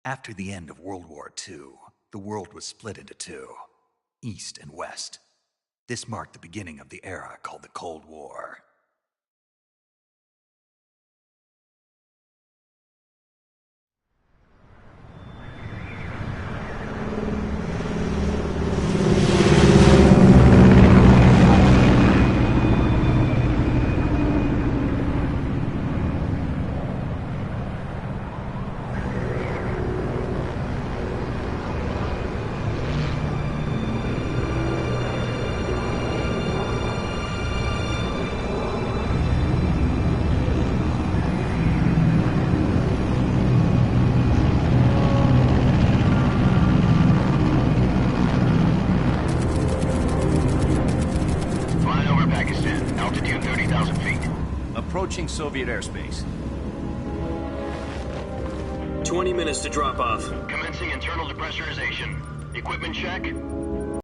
After the end of World War II, the world was split into two, East and West. This marked the beginning of the era called the Cold War. Approaching Soviet airspace. 20 minutes to drop off. Commencing internal depressurization. Equipment check. You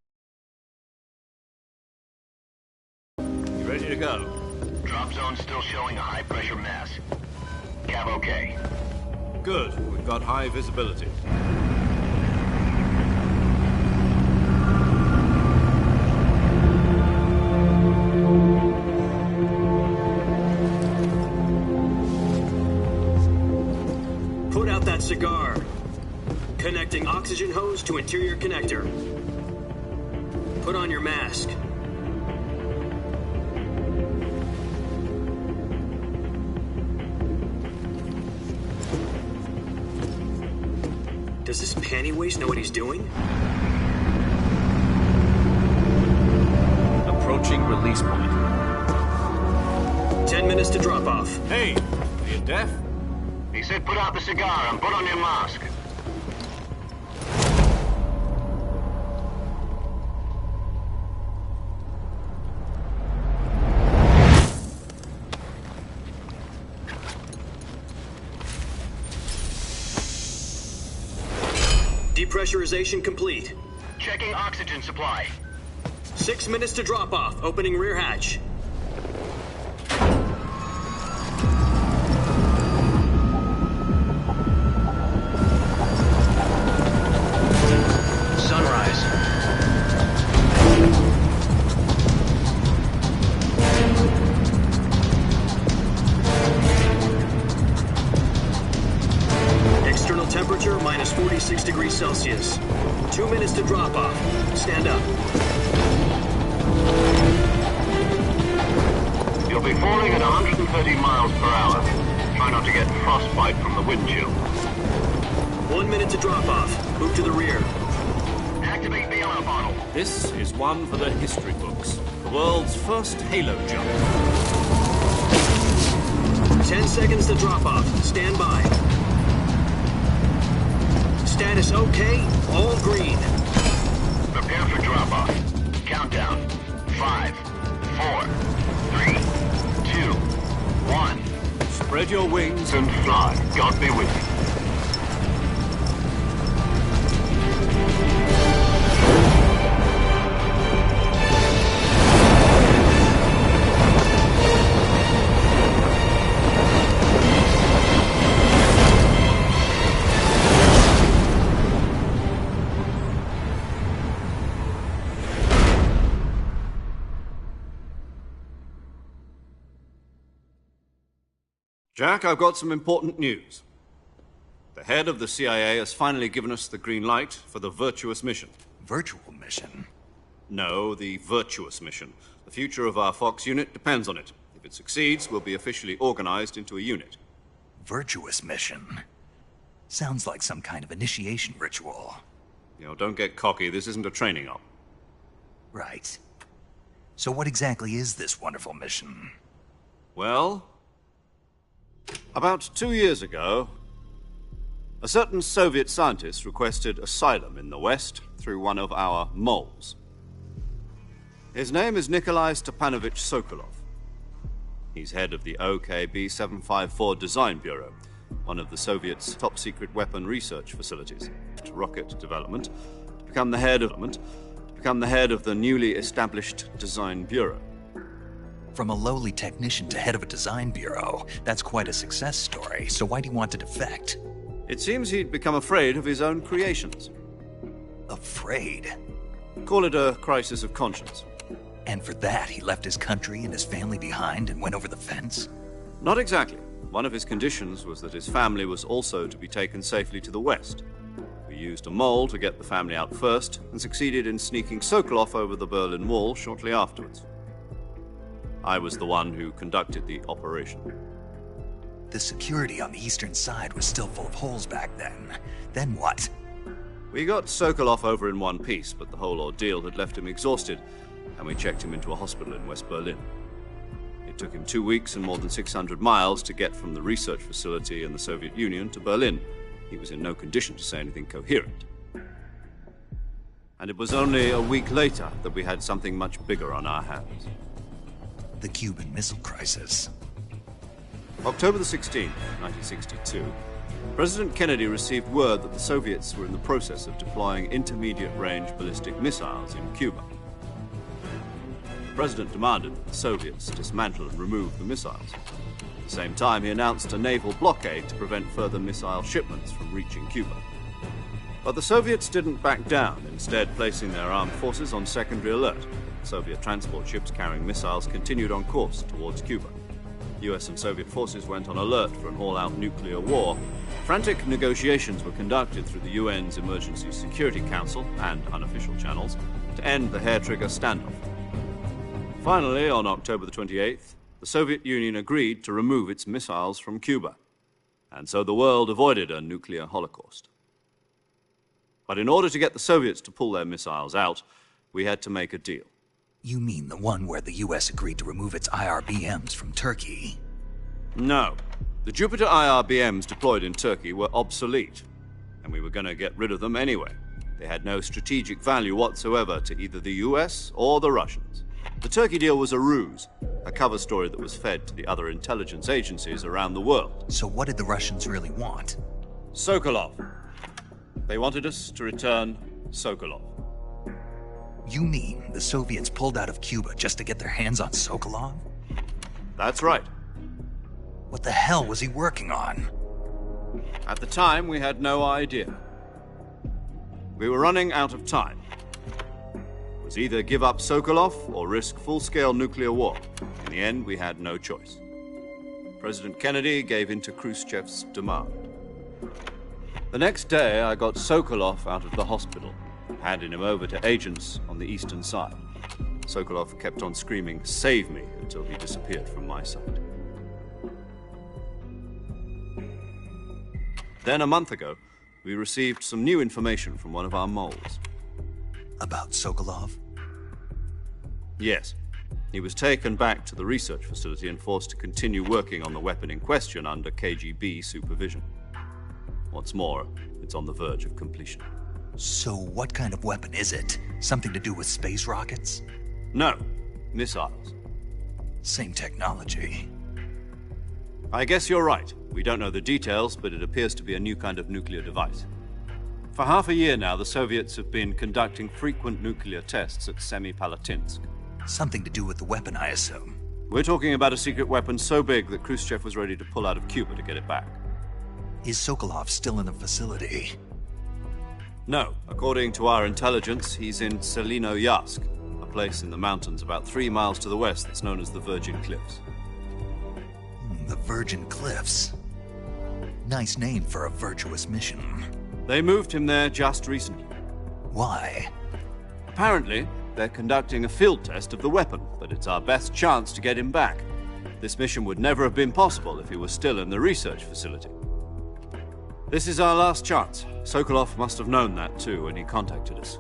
ready to go? Drop zone still showing a high pressure mass. Cav okay. Good. We've got high visibility. Put out that cigar. Connecting oxygen hose to interior connector. Put on your mask. Does this panty waste know what he's doing? Approaching release point. 10 minutes to drop off. Hey, are you deaf? He said put out the cigar and put on your mask. Depressurization complete. Checking oxygen supply. 6 minutes to drop off. Opening rear hatch. Sunrise. External temperature minus 46 degrees Celsius. 2 minutes to drop off. Stand up. You'll be falling at 130 miles per hour. Try not to get frostbite from the wind chill. 1 minute to drop off. Move to the rear. Activate the oil bottle. This is one for the history books. The world's first halo jump. 10 seconds to drop off. Stand by. Status okay. All green. Prepare for drop-off. Countdown. 5, 4, 3, 2, 1. Spread your wings And fly. God be with you. Jack, I've got some important news. The head of the CIA has finally given us the green light for the virtuous mission. Virtual mission? No, the virtuous mission. The future of our Fox unit depends on it. If it succeeds, we'll be officially organized into a unit. Virtuous mission? Sounds like some kind of initiation ritual. You know, don't get cocky. This isn't a training op. Right. So what exactly is this wonderful mission? Well, about 2 years ago, a certain Soviet scientist requested asylum in the West through one of our moles. His name is Nikolai Stepanovich Sokolov. He's head of the OKB 754 Design Bureau, one of the Soviets' top-secret weapon research facilities, rocket development, to become the head of the newly established Design Bureau. From a lowly technician to head of a design bureau, that's quite a success story. So why do you want to defect? It seems he'd become afraid of his own creations. Afraid? Call it a crisis of conscience. And for that, he left his country and his family behind and went over the fence? Not exactly. One of his conditions was that his family was also to be taken safely to the west. We used a mole to get the family out first, and succeeded in sneaking Sokolov over the Berlin Wall shortly afterwards. I was the one who conducted the operation. The security on the eastern side was still full of holes back then. Then what? We got Sokolov over in one piece, but the whole ordeal had left him exhausted, and we checked him into a hospital in West Berlin. It took him 2 weeks and more than 600 miles to get from the research facility in the Soviet Union to Berlin. He was in no condition to say anything coherent. And it was only a week later that we had something much bigger on our hands. The Cuban Missile Crisis. October the 16th, 1962, President Kennedy received word that the Soviets were in the process of deploying intermediate-range ballistic missiles in Cuba. The President demanded that the Soviets dismantle and remove the missiles. At the same time, he announced a naval blockade to prevent further missile shipments from reaching Cuba. But the Soviets didn't back down, instead placing their armed forces on secondary alert. Soviet transport ships carrying missiles continued on course towards Cuba. US and Soviet forces went on alert for an all-out nuclear war. Frantic negotiations were conducted through the UN's Emergency Security Council and unofficial channels to end the hair-trigger standoff. Finally, on October the 28th, the Soviet Union agreed to remove its missiles from Cuba, and so the world avoided a nuclear holocaust. But in order to get the Soviets to pull their missiles out, we had to make a deal. You mean the one where the US agreed to remove its IRBMs from Turkey? No. The Jupiter IRBMs deployed in Turkey were obsolete, and we were going to get rid of them anyway. They had no strategic value whatsoever to either the US or the Russians. The Turkey deal was a ruse, a cover story that was fed to the other intelligence agencies around the world. So what did the Russians really want? Sokolov. They wanted us to return Sokolov. You mean the Soviets pulled out of Cuba just to get their hands on Sokolov? That's right. What the hell was he working on? At the time, we had no idea. We were running out of time. It was either give up Sokolov or risk full-scale nuclear war. In the end, we had no choice. President Kennedy gave in to Khrushchev's demand. The next day, I got Sokolov out of the hospital, handing him over to agents on the eastern side. Sokolov kept on screaming, "Save me," until he disappeared from my sight. Then, a month ago, we received some new information from one of our moles. About Sokolov? Yes. He was taken back to the research facility and forced to continue working on the weapon in question under KGB supervision. What's more, it's on the verge of completion. So what kind of weapon is it? Something to do with space rockets? No, missiles. Same technology. I guess you're right. We don't know the details, but it appears to be a new kind of nuclear device. For half a year now, the Soviets have been conducting frequent nuclear tests at Semipalatinsk. Something to do with the weapon, I assume. We're talking about a secret weapon so big that Khrushchev was ready to pull out of Cuba to get it back. Is Sokolov still in the facility? No. According to our intelligence, he's in Selinoyarsk, a place in the mountains about 3 miles to the west that's known as the Virgin Cliffs. The Virgin Cliffs. Nice name for a virtuous mission. They moved him there just recently. Why? Apparently, they're conducting a field test of the weapon, but it's our best chance to get him back. This mission would never have been possible if he was still in the research facility. This is our last chance. Sokolov must have known that too when he contacted us.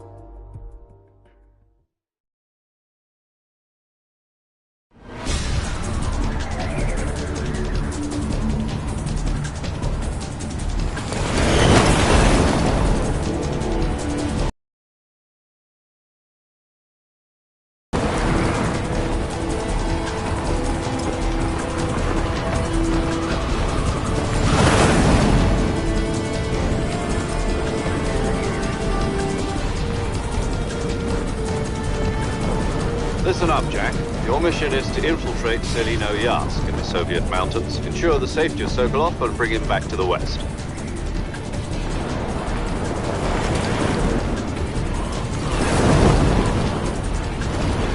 Listen up, Jack. Your mission is to infiltrate Selinoyarsk in the Soviet mountains, ensure the safety of Sokolov, and bring him back to the West.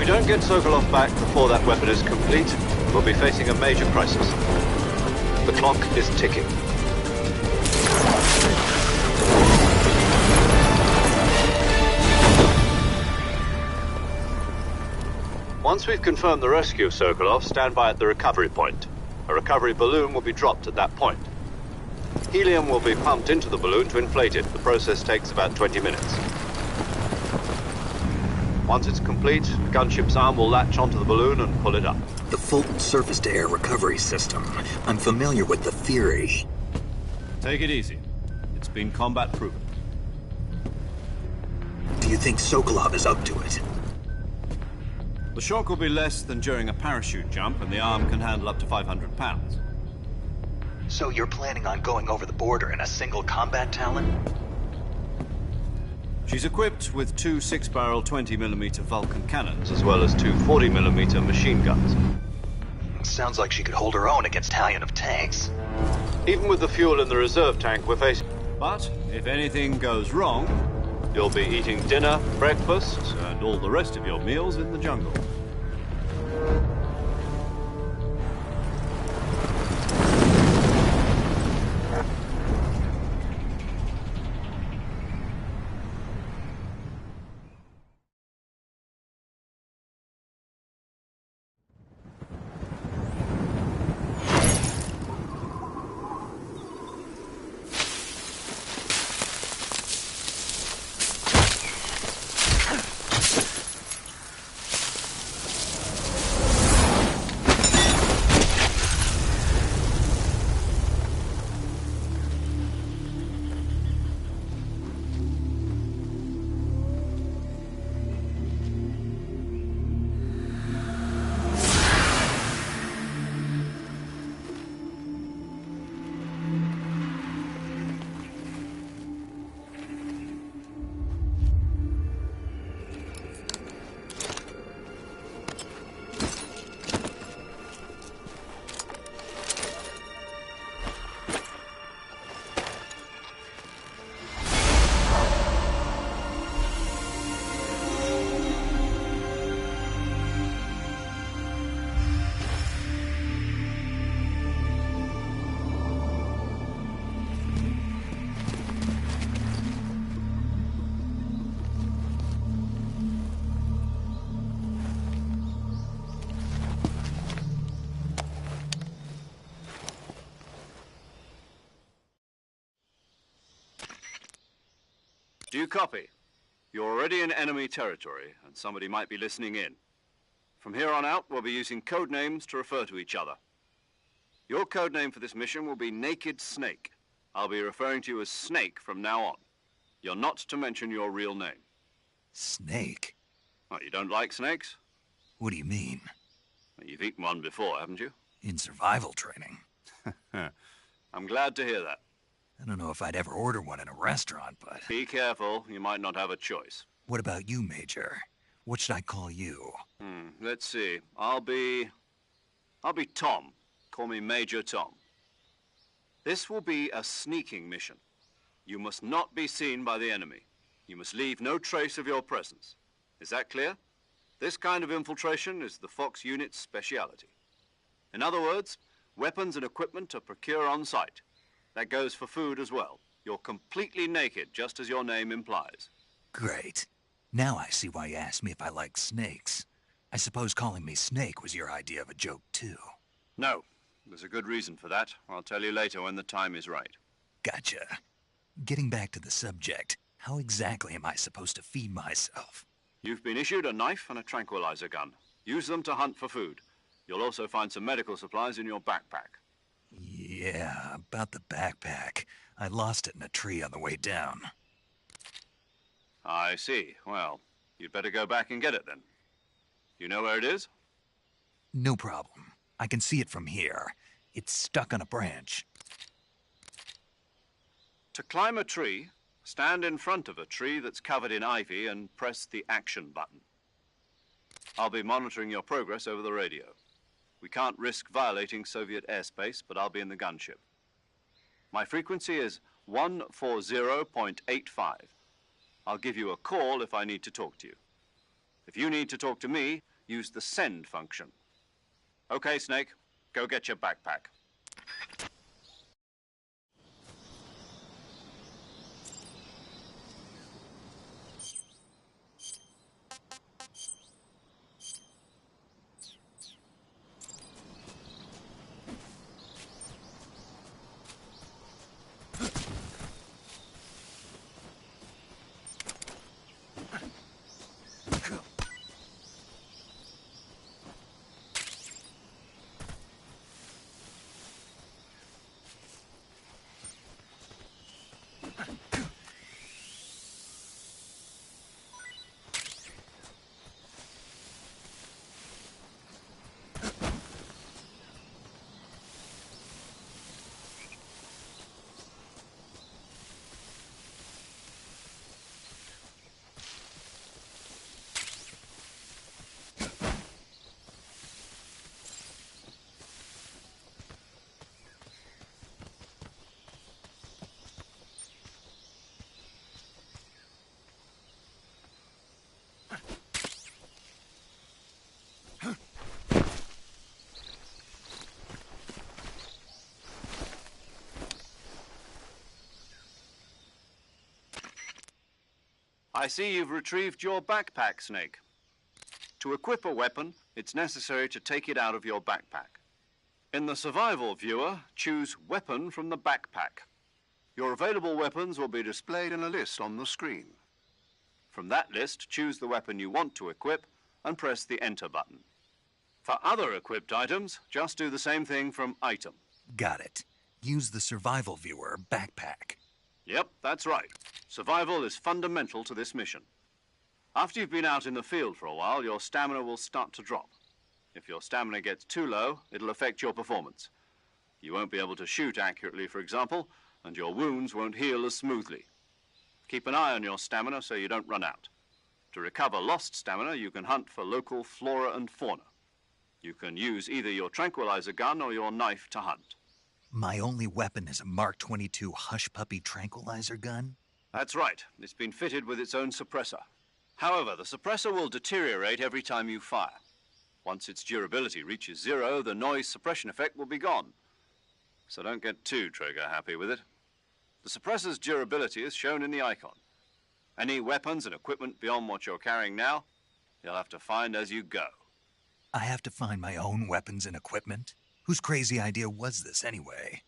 don't get Sokolov back before that weapon is complete, we'll be facing a major crisis. The clock is ticking. Once we've confirmed the rescue of Sokolov, stand by at the recovery point. A recovery balloon will be dropped at that point. Helium will be pumped into the balloon to inflate it. The process takes about 20 minutes. Once it's complete, the gunship's arm will latch onto the balloon and pull it up. The Fulton surface-to-air recovery system. I'm familiar with the theory. Take it easy. It's been combat proven. Do you think Sokolov is up to it? The shock will be less than during a parachute jump, and the arm can handle up to 500 pounds. So you're planning on going over the border in a single combat Talon? She's equipped with two 6-barrel 20mm Vulcan cannons, as well as two 40mm machine guns. Sounds like she could hold her own against Talon of tanks. Even with the fuel in the reserve tank we're facing. But if anything goes wrong, you'll be eating dinner, breakfast, and all the rest of your meals in the jungle. Do you copy? You're already in enemy territory, and somebody might be listening in. From here on out, we'll be using code names to refer to each other. Your code name for this mission will be Naked Snake. I'll be referring to you as Snake from now on. You're not to mention your real name. Snake? Oh, you don't like snakes? What do you mean? Well, you've eaten one before, haven't you? In survival training. I'm glad to hear that. I don't know if I'd ever order one in a restaurant, but... Be careful, you might not have a choice. What about you, Major? What should I call you? Let's see. I'll be Tom. Call me Major Tom. This will be a sneaking mission. You must not be seen by the enemy. You must leave no trace of your presence. Is that clear? This kind of infiltration is the Fox unit's speciality. In other words, weapons and equipment are procured on site. That goes for food as well. You're completely naked, just as your name implies. Great. Now I see why you asked me if I like snakes. I suppose calling me Snake was your idea of a joke, too. No. There's a good reason for that. I'll tell you later when the time is right. Gotcha. Getting back to the subject, how exactly am I supposed to feed myself? You've been issued a knife and a tranquilizer gun. Use them to hunt for food. You'll also find some medical supplies in your backpack. Yeah, about the backpack. I lost it in a tree on the way down. I see. Well, you'd better go back and get it then. You know where it is? No problem. I can see it from here. It's stuck on a branch. To climb a tree, stand in front of a tree that's covered in ivy and press the action button. I'll be monitoring your progress over the radio. We can't risk violating Soviet airspace, but I'll be in the gunship. My frequency is 140.85. I'll give you a call if I need to talk to you. If you need to talk to me, use the send function. Okay, Snake, go get your backpack. I see you've retrieved your backpack, Snake. To equip a weapon, it's necessary to take it out of your backpack. In the survival viewer, choose Weapon from the backpack. Your available weapons will be displayed in a list on the screen. From that list, choose the weapon you want to equip and press the Enter button. For other equipped items, just do the same thing from Item. Got it. Use the survival viewer backpack. Yep, that's right. Survival is fundamental to this mission. After you've been out in the field for a while, your stamina will start to drop. If your stamina gets too low, it'll affect your performance. You won't be able to shoot accurately, for example, and your wounds won't heal as smoothly. Keep an eye on your stamina so you don't run out. To recover lost stamina, you can hunt for local flora and fauna. You can use either your tranquilizer gun or your knife to hunt. My only weapon is a Mark 22 Hush Puppy tranquilizer gun? That's right. It's been fitted with its own suppressor. However, the suppressor will deteriorate every time you fire. Once its durability reaches 0, the noise suppression effect will be gone. So don't get too trigger happy with it. The suppressor's durability is shown in the icon. Any weapons and equipment beyond what you're carrying now, you'll have to find as you go. I have to find my own weapons and equipment? Whose crazy idea was this, anyway?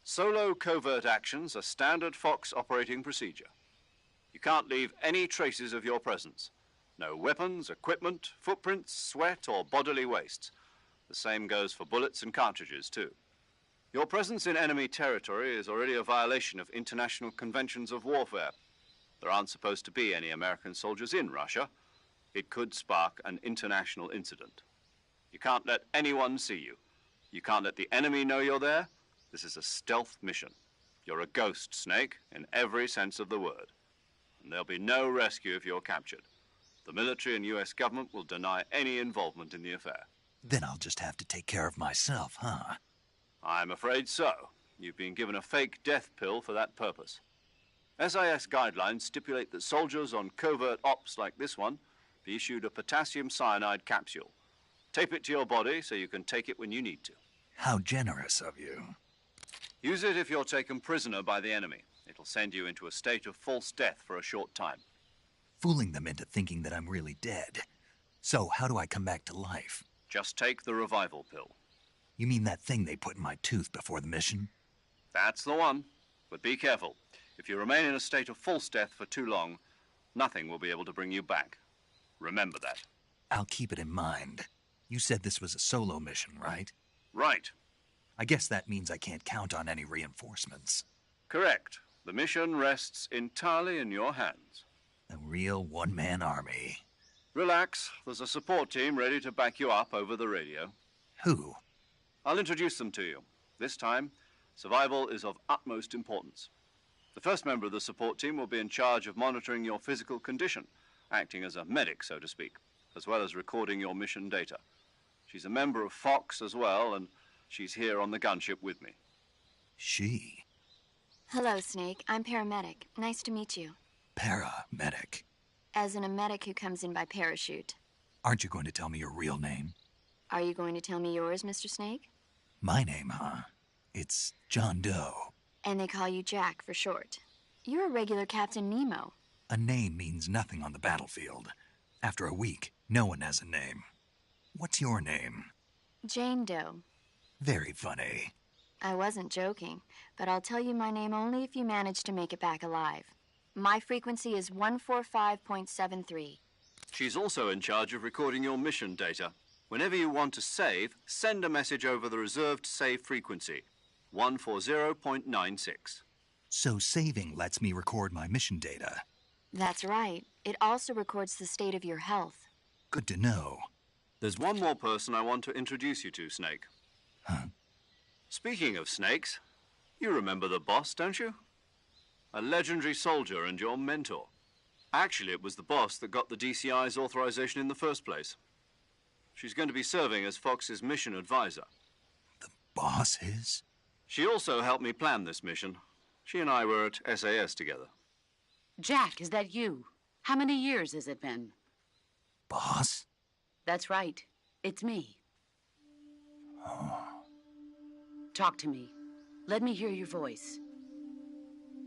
Solo covert actions are standard Fox operating procedure. You can't leave any traces of your presence. No weapons, equipment, footprints, sweat, or bodily wastes. The same goes for bullets and cartridges, too. Your presence in enemy territory is already a violation of international conventions of warfare. There aren't supposed to be any American soldiers in Russia. It could spark an international incident. You can't let anyone see you. You can't let the enemy know you're there. This is a stealth mission. You're a ghost, Snake, in every sense of the word. And there'll be no rescue if you're captured. The military and US government will deny any involvement in the affair. Then I'll just have to take care of myself, huh? I'm afraid so. You've been given a fake death pill for that purpose. SIS guidelines stipulate that soldiers on covert ops like this one be issued a potassium cyanide capsule. Tape it to your body so you can take it when you need to. How generous of you. Use it if you're taken prisoner by the enemy. It'll send you into a state of false death for a short time. Fooling them into thinking that I'm really dead. So, how do I come back to life? Just take the revival pill. You mean that thing they put in my tooth before the mission? That's the one. But be careful. If you remain in a state of false death for too long, nothing will be able to bring you back. Remember that. I'll keep it in mind. You said this was a solo mission, right? Right. I guess that means I can't count on any reinforcements. Correct. The mission rests entirely in your hands. A real one-man army. Relax. There's a support team ready to back you up over the radio. Who? I'll introduce them to you. This time, survival is of utmost importance. The first member of the support team will be in charge of monitoring your physical condition, acting as a medic, so to speak, as well as recording your mission data. She's a member of Fox as well, and she's here on the gunship with me. She? Hello, Snake. I'm paramedic. Nice to meet you. Paramedic. As in a medic who comes in by parachute. Aren't you going to tell me your real name? Are you going to tell me yours, Mr. Snake? My name, huh? It's John Doe. And they call you Jack for short. You're a regular Captain Nemo. A name means nothing on the battlefield. After a week, no one has a name. What's your name? Jane Doe. Very funny. I wasn't joking, but I'll tell you my name only if you manage to make it back alive. My frequency is 145.73. She's also in charge of recording your mission data. Whenever you want to save, send a message over the reserved save frequency, 140.96. So saving lets me record my mission data. That's right. It also records the state of your health. Good to know. There's one more person I want to introduce you to, Snake. Huh? Speaking of snakes, you remember the boss, don't you? A legendary soldier and your mentor. Actually, it was the boss that got the DCI's authorization in the first place. She's going to be serving as Fox's mission advisor. The boss is? She also helped me plan this mission. She and I were at SAS together. Jack, is that you? How many years has it been? Boss? That's right. It's me. Oh. Talk to me. Let me hear your voice.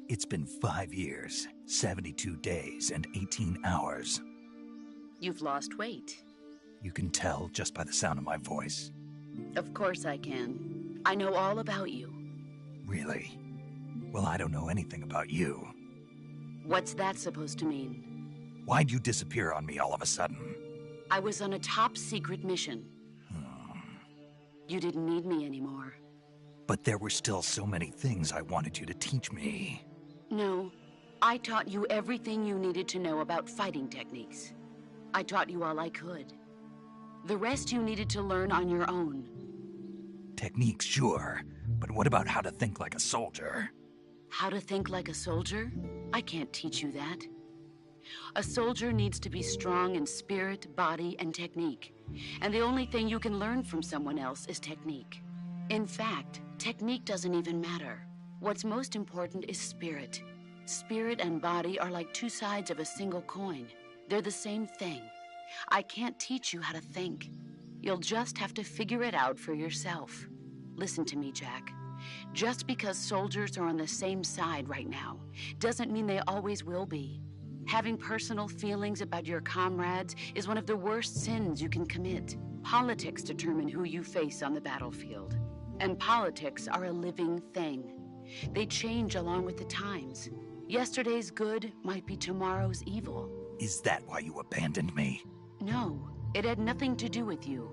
It's been 5 years, 72 days, and 18 hours. You've lost weight. You can tell just by the sound of my voice. Of course I can. I know all about you. Really? Well, I don't know anything about you. What's that supposed to mean? Why'd you disappear on me all of a sudden? I was on a top-secret mission. You didn't need me anymore. But there were still so many things I wanted you to teach me. No, I taught you everything you needed to know about fighting techniques. I taught you all I could. The rest you needed to learn on your own. Techniques, sure. But what about how to think like a soldier? How to think like a soldier? I can't teach you that. A soldier needs to be strong in spirit, body, and technique. And the only thing you can learn from someone else is technique. In fact, technique doesn't even matter. What's most important is spirit. Spirit and body are like two sides of a single coin. They're the same thing. I can't teach you how to think. You'll just have to figure it out for yourself. Listen to me, Jack. Just because soldiers are on the same side right now doesn't mean they always will be. Having personal feelings about your comrades is one of the worst sins you can commit. Politics determine who you face on the battlefield. And politics are a living thing. They change along with the times. Yesterday's good might be tomorrow's evil. Is that why you abandoned me? No, it had nothing to do with you.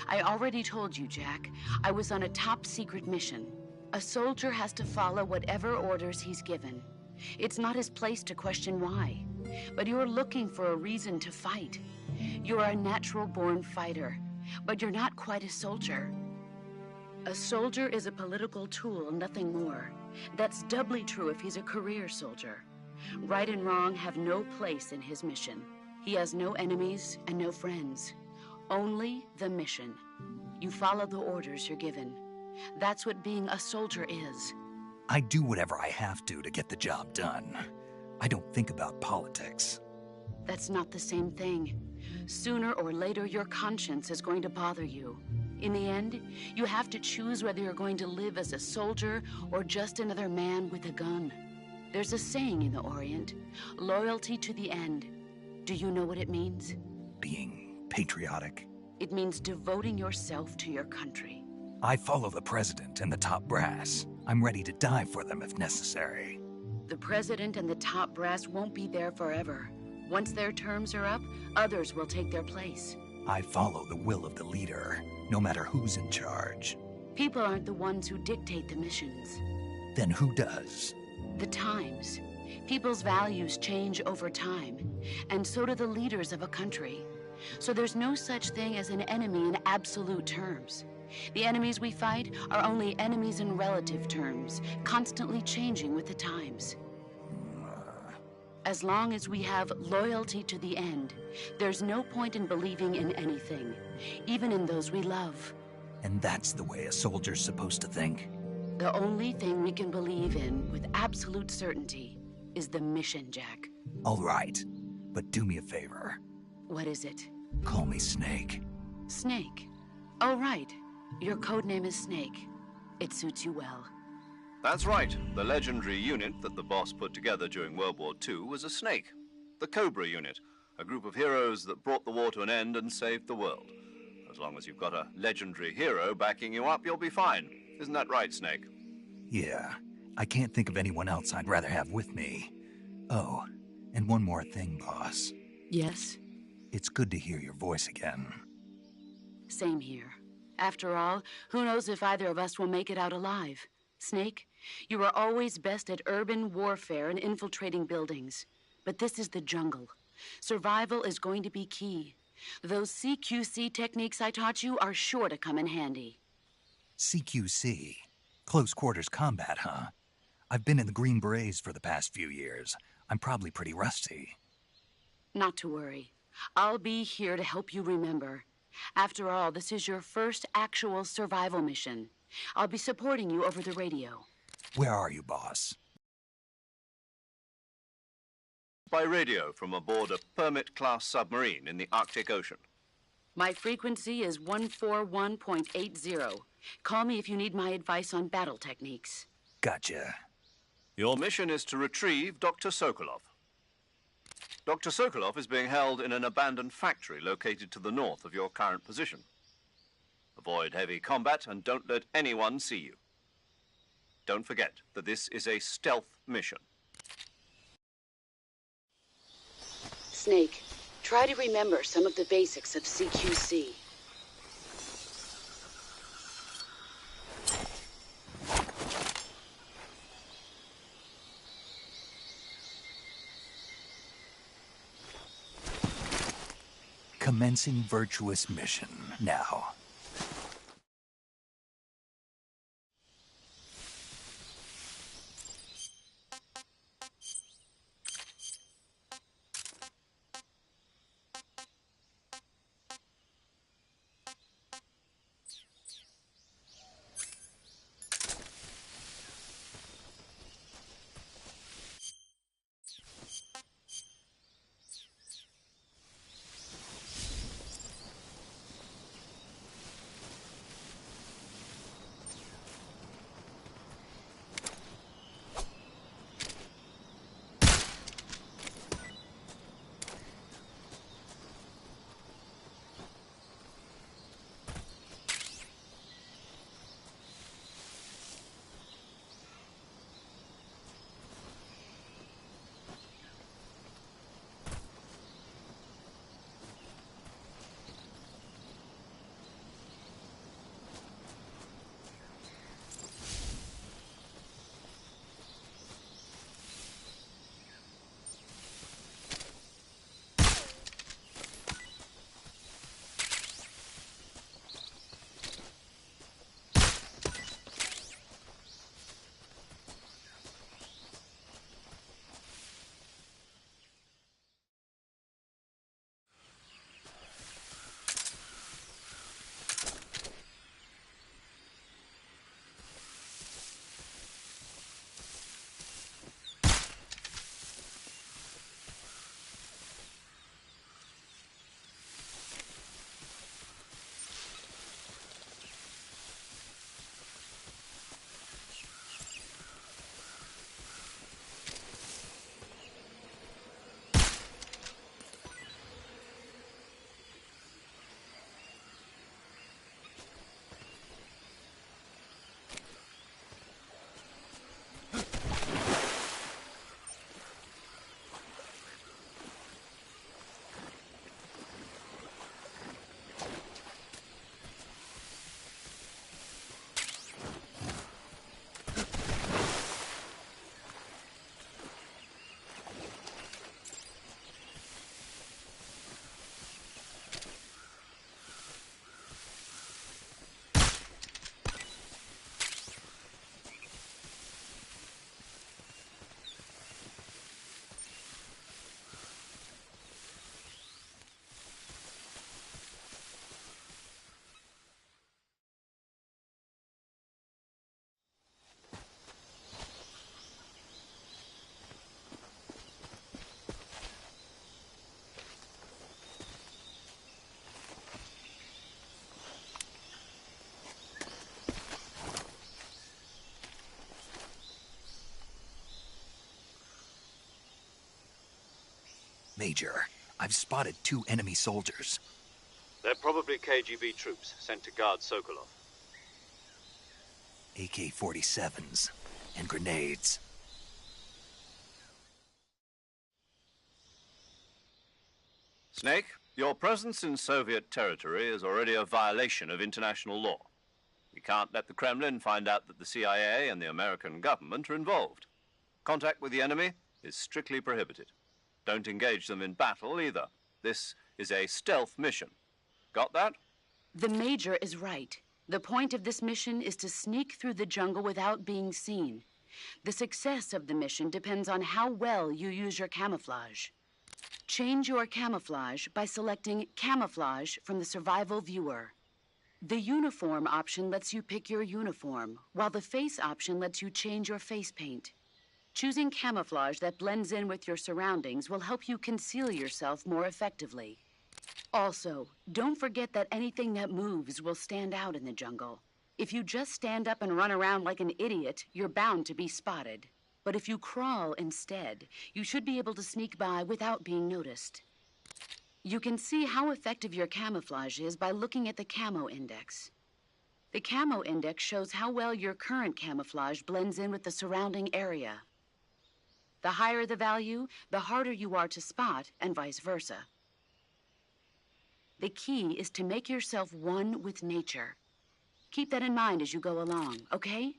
I already told you, Jack. I was on a top-secret mission. A soldier has to follow whatever orders he's given. It's not his place to question why. But you're looking for a reason to fight. You're a natural-born fighter, but you're not quite a soldier. A soldier is a political tool, nothing more. That's doubly true if he's a career soldier. Right and wrong have no place in his mission. He has no enemies and no friends. Only the mission. You follow the orders you're given. That's what being a soldier is. I do whatever I have to get the job done. I don't think about politics. That's not the same thing. Sooner or later, your conscience is going to bother you. In the end, you have to choose whether you're going to live as a soldier or just another man with a gun. There's a saying in the Orient, loyalty to the end. Do you know what it means? Being patriotic. It means devoting yourself to your country. I follow the president and the top brass. I'm ready to die for them if necessary. The president and the top brass won't be there forever. Once their terms are up, others will take their place. I follow the will of the leader, no matter who's in charge. People aren't the ones who dictate the missions. Then who does? The times. People's values change over time, and so do the leaders of a country. So there's no such thing as an enemy in absolute terms. The enemies we fight are only enemies in relative terms, constantly changing with the times. As long as we have loyalty to the end, there's no point in believing in anything, even in those we love. And that's the way a soldier's supposed to think? The only thing we can believe in with absolute certainty is the mission, Jack. All right, but do me a favor. What is it? Call me Snake. Snake. Oh, right. Your code name is Snake. It suits you well. That's right. The legendary unit that the boss put together during World War II was a snake. The Cobra unit, a group of heroes that brought the war to an end and saved the world. As long as you've got a legendary hero backing you up, you'll be fine. Isn't that right, Snake? Yeah, I can't think of anyone else I'd rather have with me. Oh, and one more thing, boss. Yes? It's good to hear your voice again. Same here. After all, who knows if either of us will make it out alive? Snake, you are always best at urban warfare and infiltrating buildings. But this is the jungle. Survival is going to be key. Those CQC techniques I taught you are sure to come in handy. CQC? Close quarters combat, huh? I've been in the Green Berets for the past few years. I'm probably pretty rusty. Not to worry. I'll be here to help you remember. After all, this is your first actual survival mission. I'll be supporting you over the radio. Where are you, boss? By radio from aboard a Permit-class submarine in the Arctic Ocean. My frequency is 141.80. Call me if you need my advice on battle techniques. Gotcha. Your mission is to retrieve Dr. Sokolov. Dr. Sokolov is being held in an abandoned factory located to the north of your current position. Avoid heavy combat and don't let anyone see you. Don't forget that this is a stealth mission. Snake, try to remember some of the basics of CQC. Commencing virtuous mission now. Major, I've spotted 2 enemy soldiers. They're probably KGB troops sent to guard Sokolov. AK-47s and grenades. Snake, your presence in Soviet territory is already a violation of international law. We can't let the Kremlin find out that the CIA and the American government are involved. Contact with the enemy is strictly prohibited. Don't engage them in battle either. This is a stealth mission. Got that? The Major is right. The point of this mission is to sneak through the jungle without being seen. The success of the mission depends on how well you use your camouflage. Change your camouflage by selecting Camouflage from the Survival Viewer. The Uniform option lets you pick your uniform, while the Face option lets you change your face paint. Choosing camouflage that blends in with your surroundings will help you conceal yourself more effectively. Also, don't forget that anything that moves will stand out in the jungle. If you just stand up and run around like an idiot, you're bound to be spotted. But if you crawl instead, you should be able to sneak by without being noticed. You can see how effective your camouflage is by looking at the Camo Index. The Camo Index shows how well your current camouflage blends in with the surrounding area. The higher the value, the harder you are to spot, and vice versa. The key is to make yourself one with nature. Keep that in mind as you go along, okay?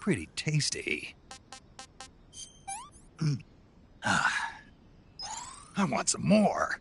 Pretty tasty. I want some more.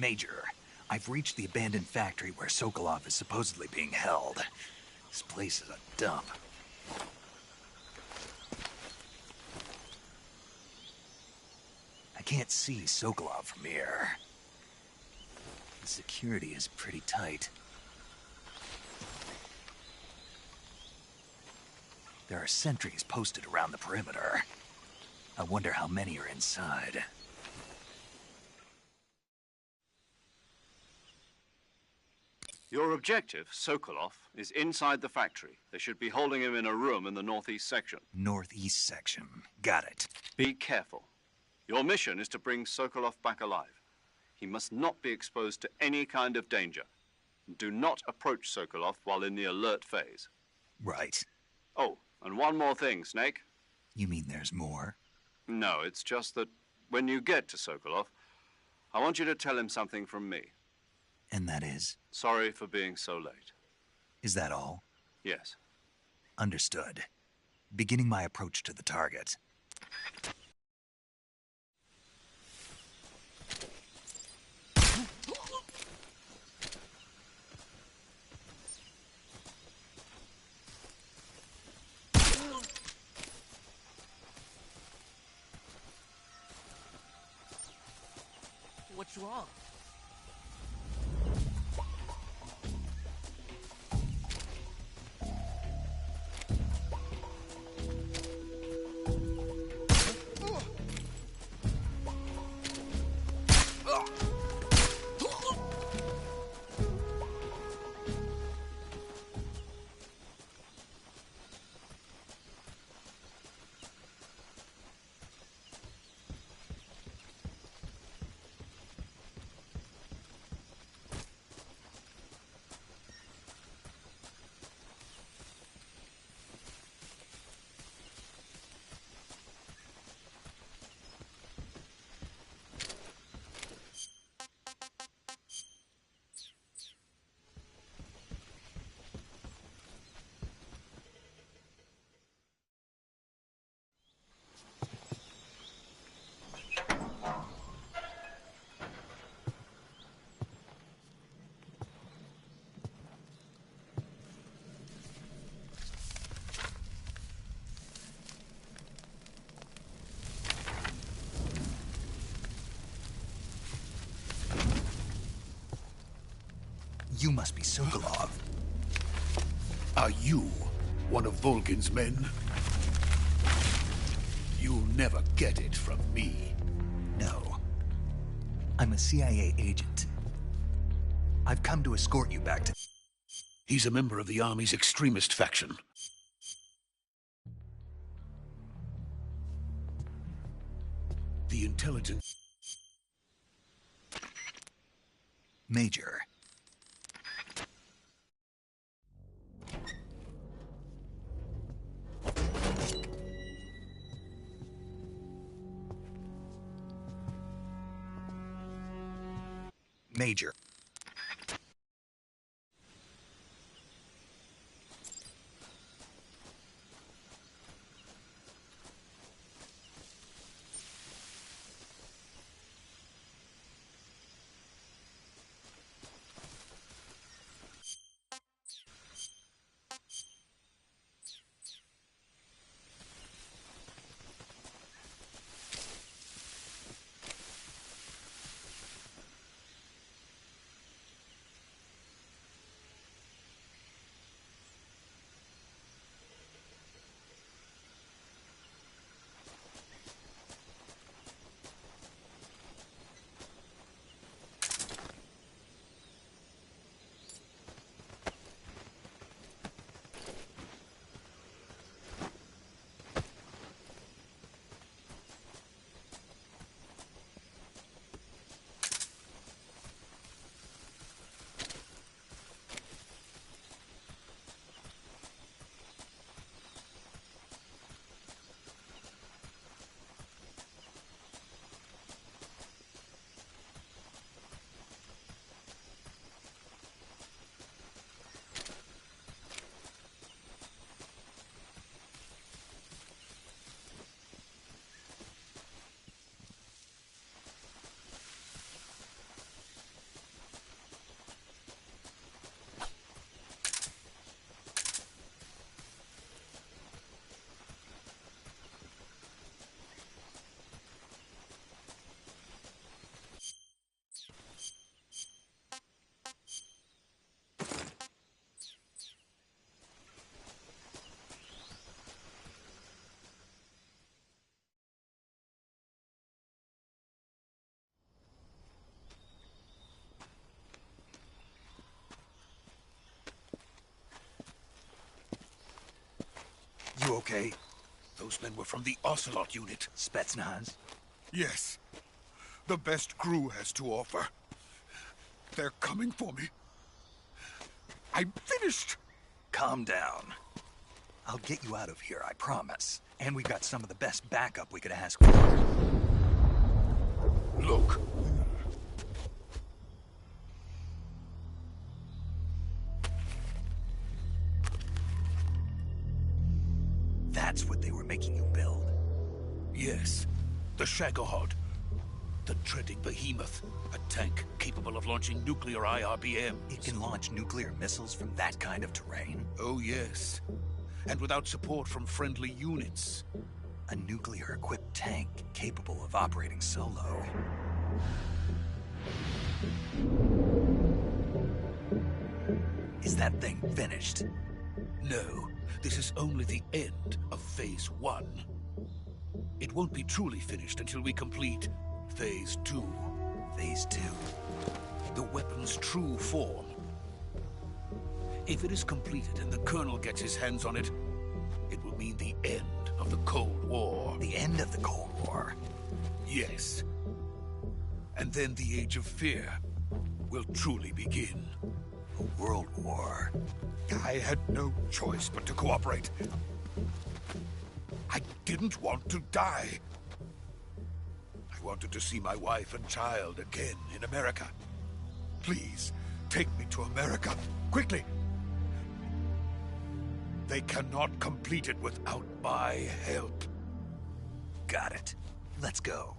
Major, I've reached the abandoned factory where Sokolov is supposedly being held. This place is a dump. I can't see Sokolov from here. The security is pretty tight. There are sentries posted around the perimeter. I wonder how many are inside. Your objective, Sokolov, is inside the factory. They should be holding him in a room in the northeast section. Northeast section. Got it. Be careful. Your mission is to bring Sokolov back alive. He must not be exposed to any kind of danger. Do not approach Sokolov while in the alert phase. Right. Oh, and one more thing, Snake. You mean there's more? No, it's just that when you get to Sokolov, I want you to tell him something from me. And that is? Sorry for being so late. Is that all? Yes. Understood. Beginning my approach to the target. What's wrong? You must be Sokolov. Are you one of Volgin's men? You'll never get it from me. No. I'm a CIA agent. I've come to escort you back to... He's a member of the Army's extremist faction. The intelligence... Major. Major. You okay? Those men were from the Ocelot unit. Spetsnaz? Yes. The best crew has to offer. They're coming for me. I'm finished. Calm down. I'll get you out of here, I promise. And we've got some of the best backup we could ask for. Look. That's what they were making you build? Yes. The Shagohod. The treading behemoth. A tank capable of launching nuclear IRBMs. It can launch nuclear missiles from that kind of terrain? Oh, yes. And without support from friendly units. A nuclear-equipped tank capable of operating solo. Is that thing finished? No. This is only the end of Phase 1. It won't be truly finished until we complete Phase 2. Phase 2? The weapon's true form. If it is completed and the Colonel gets his hands on it, it will mean the end of the Cold War. The end of the Cold War? Yes. And then the Age of Fear will truly begin. A world war? I had no choice but to cooperate. I didn't want to die. I wanted to see my wife and child again in America. Please, take me to America, quickly. They cannot complete it without my help. Got it. Let's go.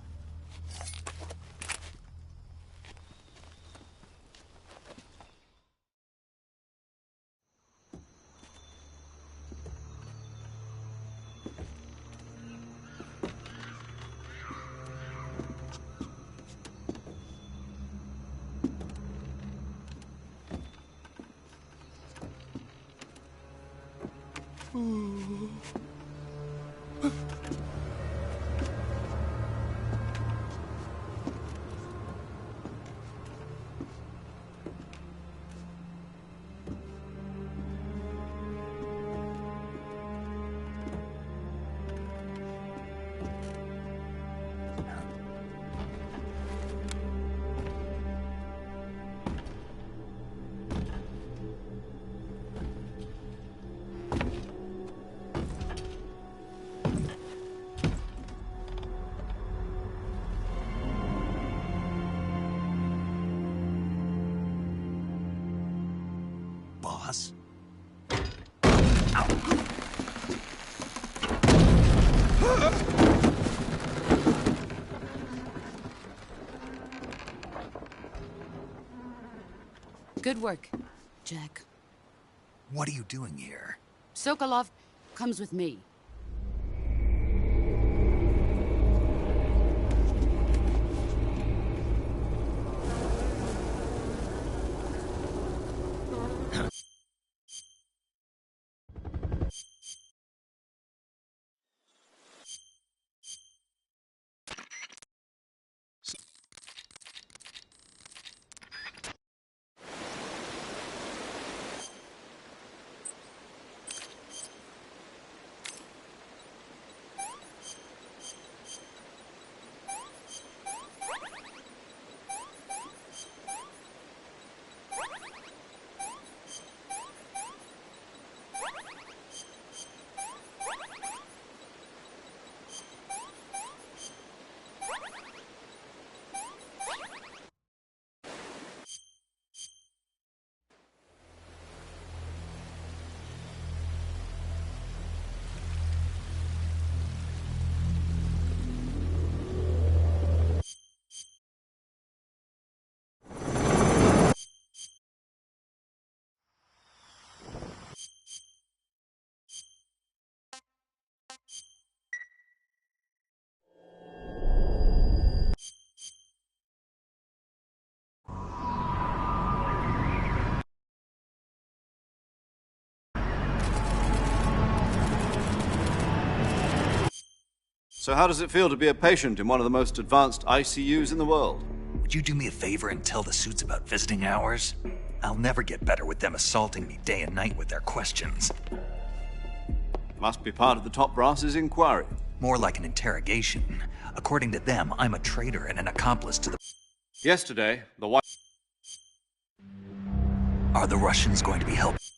Boss? Good work, Jack. What are you doing here? Sokolov comes with me. So how does it feel to be a patient in one of the most advanced ICUs in the world? Would you do me a favor and tell the suits about visiting hours? I'll never get better with them assaulting me day and night with their questions. Must be part of the top brass's inquiry. More like an interrogation. According to them, I'm a traitor and an accomplice to the... Yesterday, the White... Are the Russians going to be helped?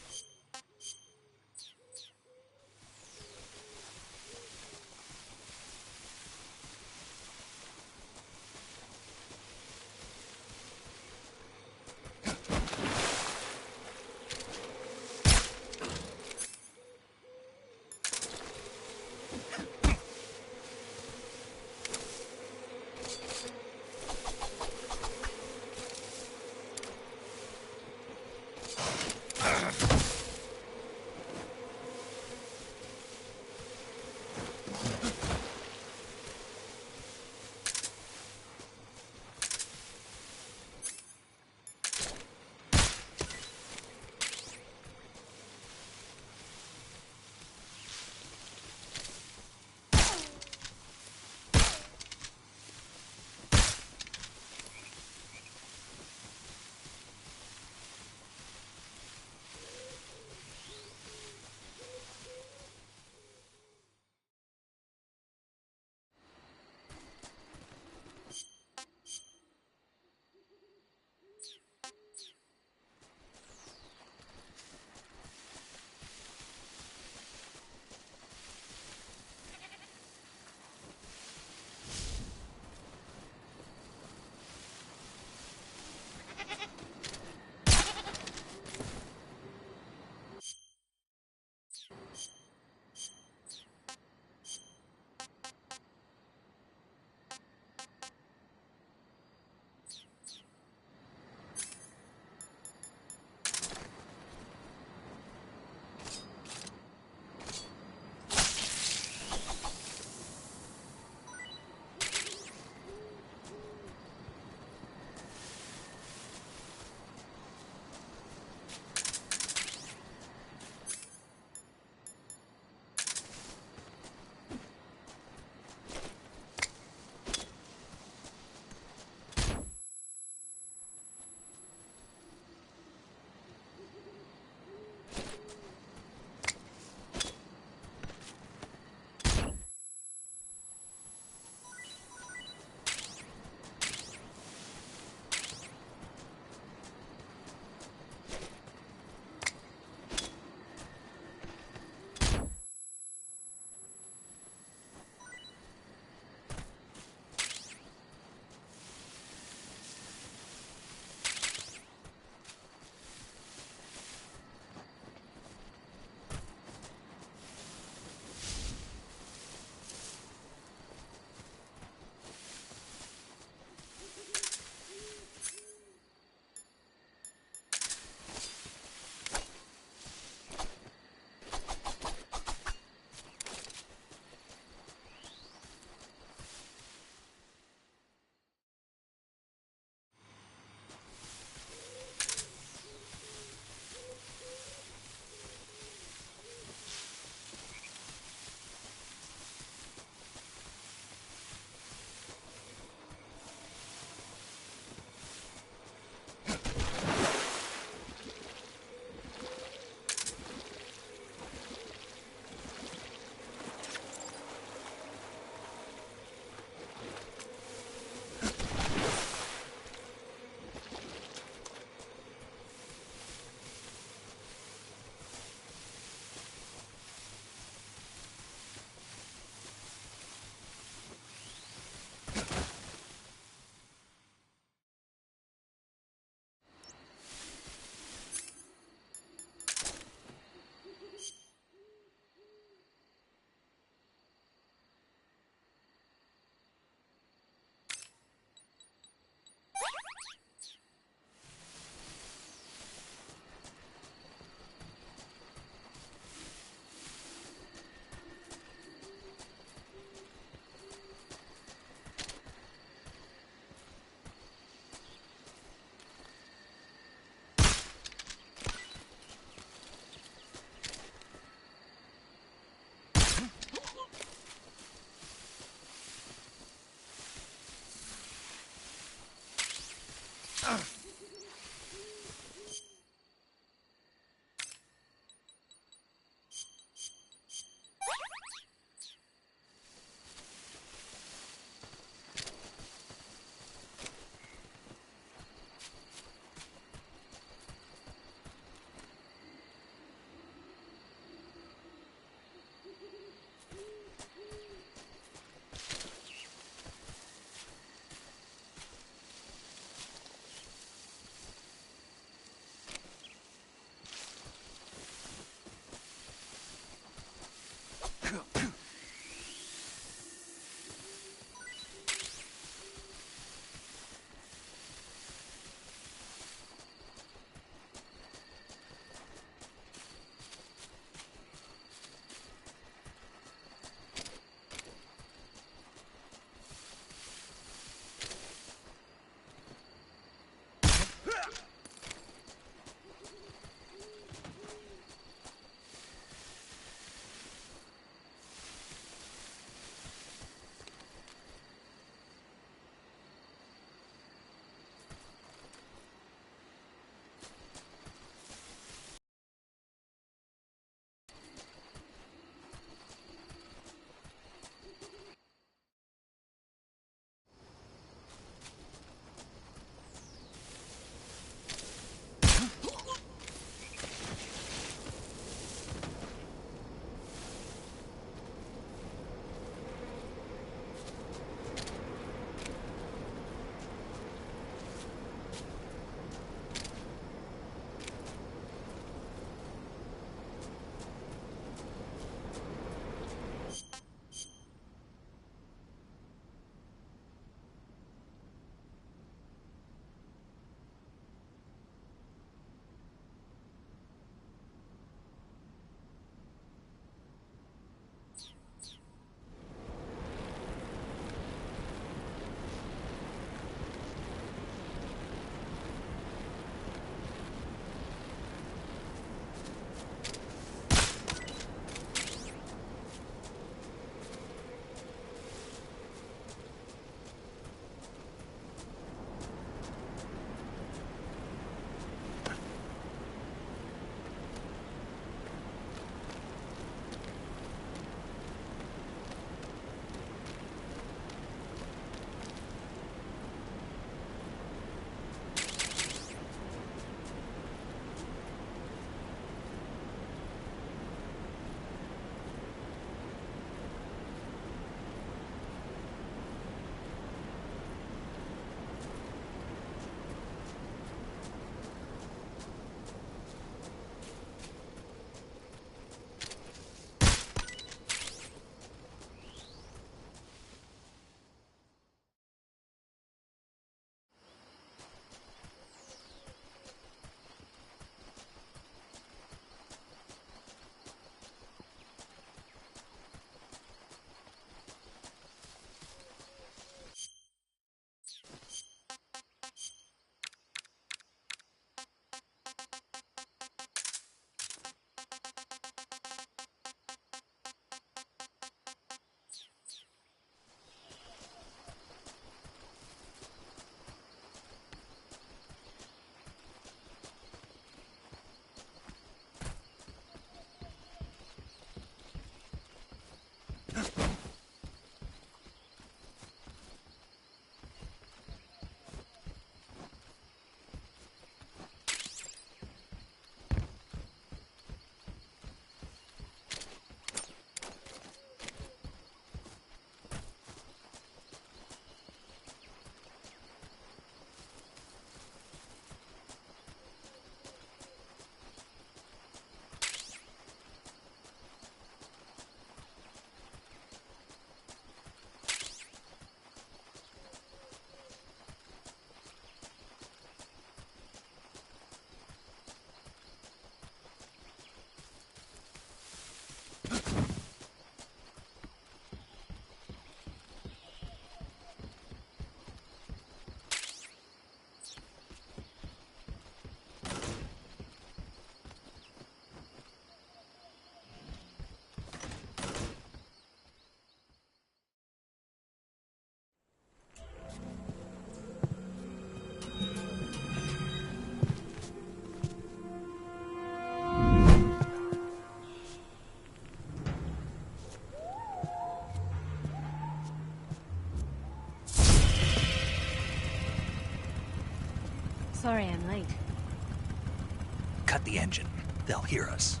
cut the engine. They'll hear us.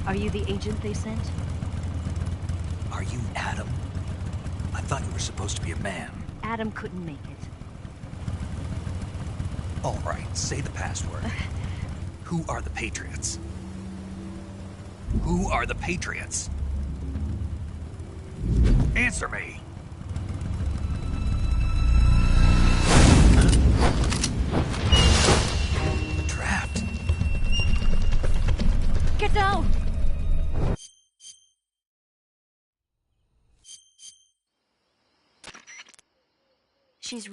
Are you the agent they sent? Are you Adam? I thought you were supposed to be a man. Adam couldn't make it. All right, say the password. Who are the Patriots? Who are the Patriots? Answer me! Trapped. Get down! She's